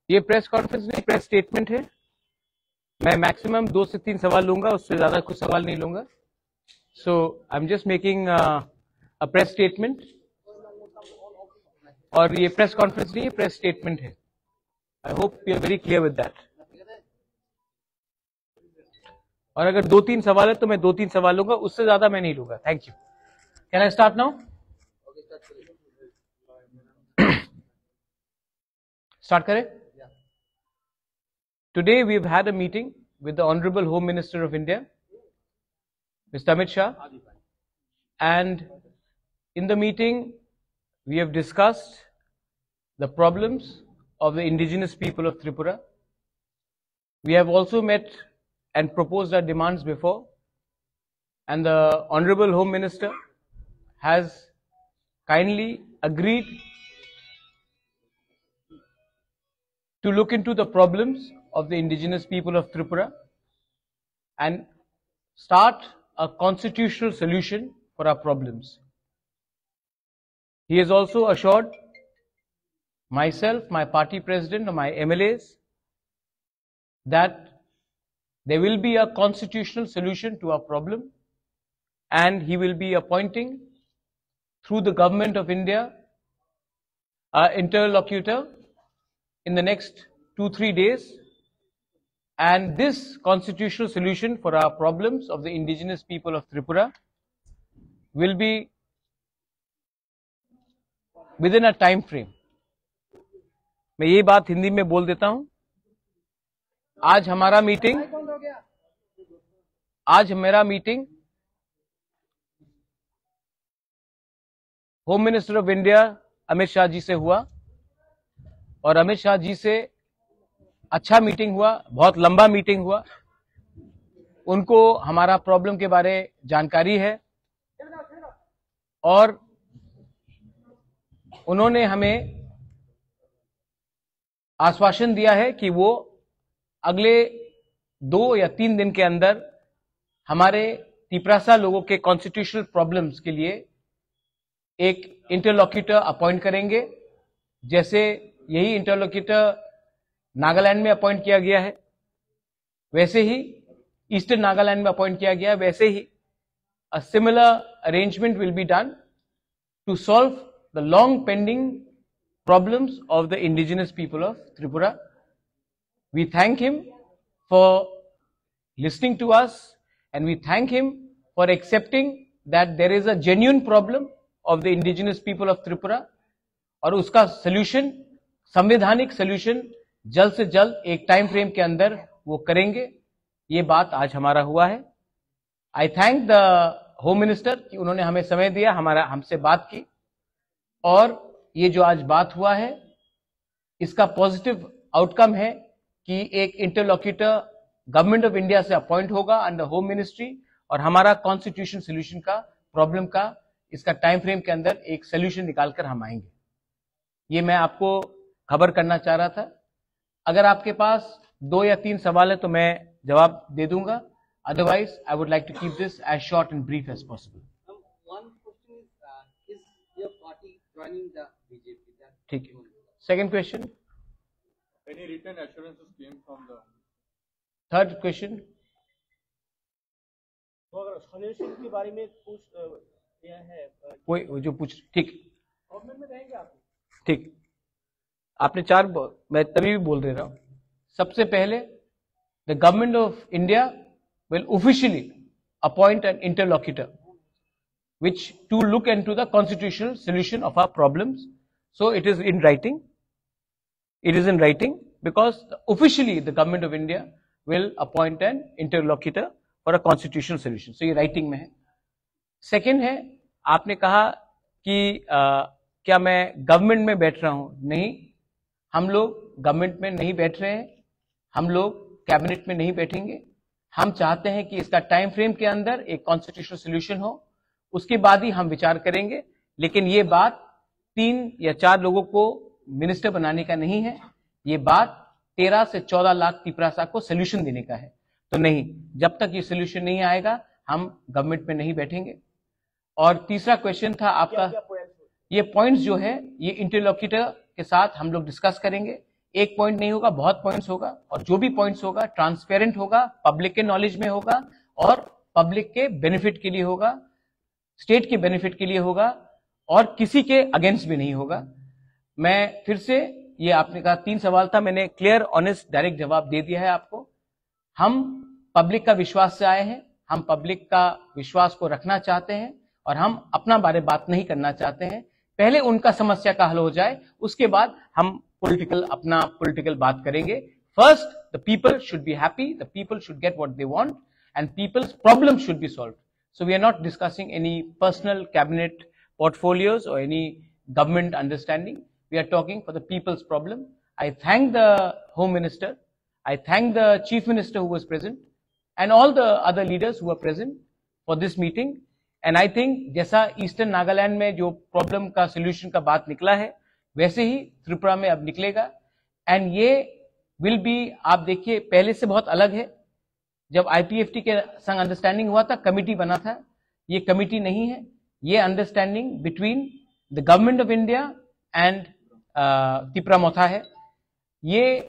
ये press conference नहीं, press statement है। मैं मैक्सिमम 2 से 3 सवाल लूंगा, उससे ज्यादा कुछ सवाल नहीं लूंगा। So I am just making a press statement, और ये प्रेस कॉन्फ्रेंस नहीं है, प्रेस स्टेटमेंट है। I hope you are very clear with that. और अगर 2-3 सवाल है तो मैं 2-3 सवाल लूंगा, उससे ज्यादा मैं नहीं लूंगा। Thank you. Can I start now? Start करें? Today we've had a meeting with the Honorable Home Minister of India, Mr. Amit Shah, and in the meeting we have discussed the problems of the indigenous people of Tripura. We have also met and proposed our demands before, and the Honorable Home Minister has kindly agreed to look into the problems of the indigenous people of Tripura and start a constitutional solution for our problems. He has also assured myself, my party president, and my MLAs that there will be a constitutional solution to our problem, and he will be appointing through the government of India an interlocutor in the next 2-3 days, and this constitutional solution for our problems of the indigenous people of Tripura will be within a time frame. मैं ये बात हिंदी में बोल देता हूं। आज मेरा meeting home minister of India Amit Shah ji से हुआ, और अमित शाह जी से अच्छा मीटिंग हुआ, बहुत लंबा मीटिंग हुआ। उनको हमारा प्रॉब्लम के बारे जानकारी है, और उन्होंने हमें आश्वासन दिया है कि वो अगले 2 या 3 दिन के अंदर हमारे तिपरासा लोगों के कॉन्स्टिट्यूशनल प्रॉब्लम्स के लिए एक इंटरलॉक्यूटर अपॉइंट करेंगे। जैसे यही इंटरलॉक्यूटर नागालैंड में अपॉइंट किया गया है, वैसे ही ईस्टर्न नागालैंड में अपॉइंट किया गया है, वैसे ही a similar arrangement will be done to solve the long pending problems of the indigenous people of Tripura. We thank him for listening to us, and we thank him for accepting that there is a genuine problem of the indigenous people of Tripura, और उसका solution, संवैधानिक solution जल्द से जल्द एक time frame के अंदर वो करेंगे। ये बात आज हमारा हुआ है। आई थैंक द होम मिनिस्टर कि उन्होंने हमें समय दिया, हमसे बात की, और ये जो आज बात हुआ है इसका पॉजिटिव आउटकम है कि एक इंटरलॉक्यूटर गवर्नमेंट ऑफ इंडिया से अपॉइंट होगा अंडर होम मिनिस्ट्री, और हमारा कॉन्स्टिट्यूशन सोल्यूशन का प्रॉब्लम का इसका टाइम फ्रेम के अंदर एक सोल्यूशन निकालकर हम आएंगे। ये मैं आपको खबर करना चाह रहा था। अगर आपके पास 2 या 3 सवाल है तो मैं जवाब दे दूंगा, otherwise I would like to keep this as short and brief as possible. ठीक है। Second question, any written assurances came from the third question, तो अगर सॉल्यूशन के बारे में पूछ दिया है कोई जो पूछ, ठीक गवर्नमेंट में रहेंगे आप? ठीक, आपने 4, मैं तभी भी बोल रहा हूं। सबसे पहले the government of India will officially appoint an interlocutor which to look into the constitutional solution of our problems. So it is in writing. It is in writing because officially the government of India will appoint an interlocutor for a constitutional solution. So ये writing में है। Second है, आपने कहा कि क्या मैं government में बैठ रहा हूं? नहीं, हम लोग गवर्नमेंट में नहीं बैठ रहे हैं, हम लोग कैबिनेट में नहीं बैठेंगे। हम चाहते हैं कि इसका टाइम फ्रेम के अंदर एक कॉन्स्टिट्यूशनल सोल्यूशन हो, उसके बाद ही हम विचार करेंगे। लेकिन ये बात 3 या 4 लोगों को मिनिस्टर बनाने का नहीं है, ये बात 13 से 14 लाख तिपरासा को सोल्यूशन देने का है। तो नहीं, जब तक ये सोल्यूशन नहीं आएगा हम गवर्नमेंट में नहीं बैठेंगे। और तीसरा क्वेश्चन था आपका, क्या पॉइंट्स ये पॉइंट्स जो है ये इंटरलोक्यूटर के साथ हम लोग डिस्कस करेंगे। एक पॉइंट नहीं होगा, बहुत पॉइंट्स होगा, और जो भी पॉइंट्स होगा ट्रांसपेरेंट होगा, पब्लिक के नॉलेज में होगा और पब्लिक के बेनिफिट के लिए होगा, स्टेट के बेनिफिट के लिए होगा और किसी के अगेंस्ट भी नहीं होगा। मैं फिर से, ये आपने कहा 3 सवाल था, मैंने क्लियर ऑनेस्ट डायरेक्ट जवाब दे दिया है आपको। हम पब्लिक का विश्वास से आए हैं, हम पब्लिक का विश्वास को रखना चाहते हैं और हम अपना बारे बात नहीं करना चाहते हैं। पहले उनका समस्या का हल हो जाए, उसके बाद हम अपना पॉलिटिकल बात करेंगे। First the people should be happy, the people should get what they want and peoples problem should be solved. So we are not discussing any personal cabinet portfolios or any government understanding. We are talking for the people's problem. I thank the Home Minister. I thank the Chief Minister who was present and all the other leaders who were present for this meeting. And I think जैसा eastern Nagaland में जो problem का solution का बात निकला है, वैसे ही त्रिपुरा में अब निकलेगा। एंड ये विल बी, आप देखिए पहले से बहुत अलग है। जब IPFT के संग अंडरस्टैंडिंग हुआ था, कमिटी बना था, ये कमिटी नहीं है, ये understanding between the government of India and Tripura Motha है। ये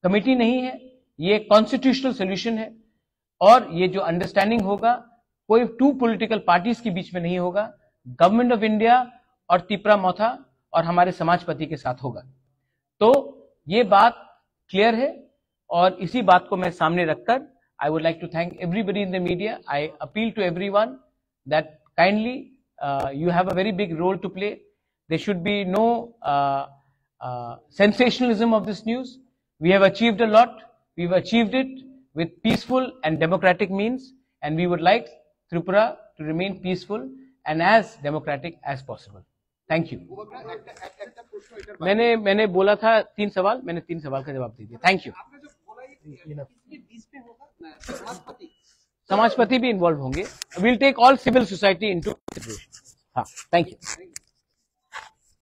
कमिटी नहीं है, ये कॉन्स्टिट्यूशनल सोल्यूशन है। और ये जो अंडरस्टैंडिंग होगा, कोई 2 पॉलिटिकल पार्टीज के बीच में नहीं होगा, गवर्नमेंट ऑफ इंडिया और त्रिपुरा मोथा और हमारे समाजपति के साथ होगा। तो ये बात क्लियर है और इसी बात को मैं सामने रखकर I would like to thank everybody in the media. I appeal to everyone that kindly you have a very big role to play. There should be no sensationalism of this news. We have achieved a lot. We've achieved it with peaceful and democratic means, and we would like Tripura to remain peaceful and as democratic as possible. Thank you. मैंने बोला था 3 सवाल, मैंने 3 सवाल का जवाब दे दिया। Thank you. समाजपति भी इन्वॉल्व होंगे। Will take all civil society into consideration. हाँ, थैंक यू।